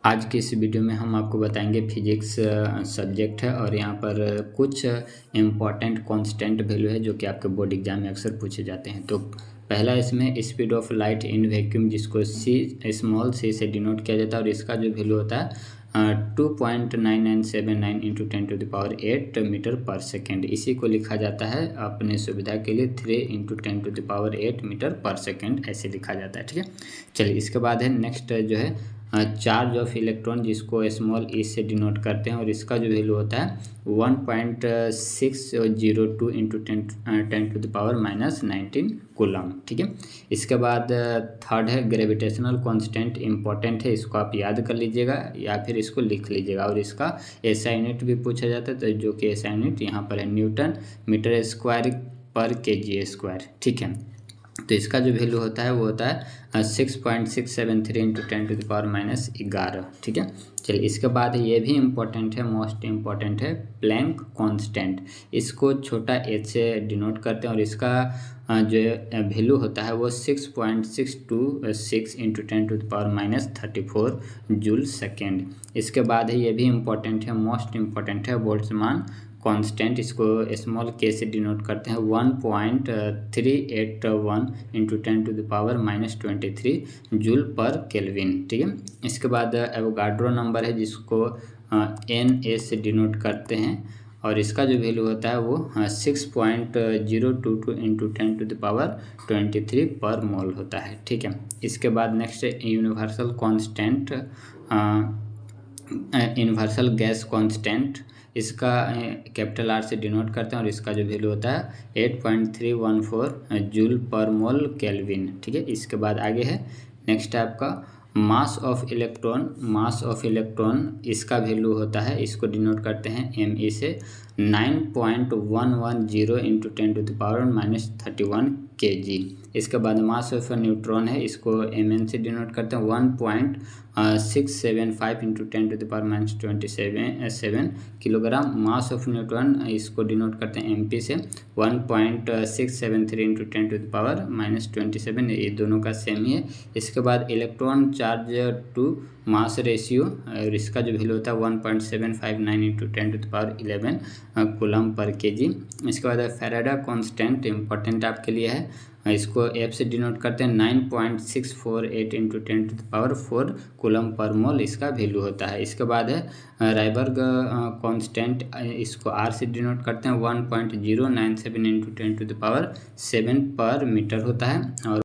आज की इस वीडियो में हम आपको बताएंगे फिजिक्स सब्जेक्ट है और यहाँ पर कुछ इम्पॉर्टेंट कांस्टेंट वैल्यू है जो कि आपके बोर्ड एग्जाम में अक्सर पूछे जाते हैं। तो पहला इसमें speed of light in vacuum, जिसको सी स्मॉल सी से डिनोट किया जाता है, और इसका जो वैल्यू होता है 2.9979 इंटू 10⁸ मीटर पर सेकेंड। इसी को लिखा जाता है अपने सुविधा के लिए 3 इंटू 10⁸ मीटर पर सेकेंड, ऐसे लिखा जाता है। ठीक है, चलिए इसके बाद है नेक्स्ट जो है चार्ज ऑफ इलेक्ट्रॉन, जिसको स्मॉल ई से डिनोट करते हैं, और इसका जो वैल्यू होता है 1.602 इंटू 10⁻⁻19 कूलम। ठीक है, इसके बाद थर्ड है ग्रेविटेशनल कांस्टेंट। इंपॉर्टेंट है, इसको आप याद कर लीजिएगा या फिर इसको लिख लीजिएगा, और इसका एसआई यूनिट भी पूछा जाता है, तो जो कि एसआई यूनिट यहाँ पर है न्यूटन मीटर स्क्वायर पर केजी स्क्वायर। ठीक है, तो इसका जो वैल्यू होता है वो होता है 6.673 इंटू 10⁻11। ठीक है, चलिए इसके बाद ये भी इम्पोर्टेंट है, मोस्ट इम्पॉर्टेंट है प्लैंक कांस्टेंट। इसको छोटा एच से डिनोट करते हैं, और इसका जो वैल्यू होता है वो 6.626 इंटू 10⁻34 जूल सेकेंड। इसके बाद है ये भी इम्पोर्टेंट है, मोस्ट इम्पॉर्टेंट है बोल्ट्जमान कांस्टेंट। इसको स्मॉल के से डिनोट करते हैं 1.381 इंटू 10⁻⁻23 जूल पर केल्विन। ठीक है, इसके बाद एवोगाड्रो नंबर है, जिसको एन ए से डिनोट करते हैं, और इसका जो वैल्यू होता है वो 6.022 इंटू 10⁻23 पर मोल होता है। ठीक है, इसके बाद next universal constant, universal gas constant. इसका कैपिटल आर से डिनोट करते हैं, और इसका जो वैल्यू होता है 8.314 जूल पर मोल केल्विन। ठीक है, इसके बाद आगे है नेक्स्ट है आपका mass of electron. Mass of electron इसका वैल्यू होता है, इसको डिनोट करते हैं एम ई से 9.110 इंटू 10⁻⁻31 kg। इसके बाद मास ऑफ न्यूट्रॉन है, इसको एम एन से डिनोट करते हैं 1.675 into 10⁻⁻27 kilogram. Mass of neutron इसको डिनोट करते हैं एम पी से 1.673 इंटू 10⁻⁻27, ये दोनों का सेम ही है। इसके बाद electron charge to mass ratio, और इसका जो वैल्यू होता है 1.759 इंटू 10⁻11 कूलम पर केजी। इसके बाद फैराडे कांस्टेंट इंपॉर्टेंट आपके लिए है, इसको एफ से डिनोट करते हैं 9.648 इंटू 10⁻4 कूलम पर मोल, इसका वैल्यू होता है। इसके बाद है राइबर्ग कांस्टेंट, इसको आर से डिनोट करते हैं 1.097 इंटू 10⁻7 पर मीटर होता है, और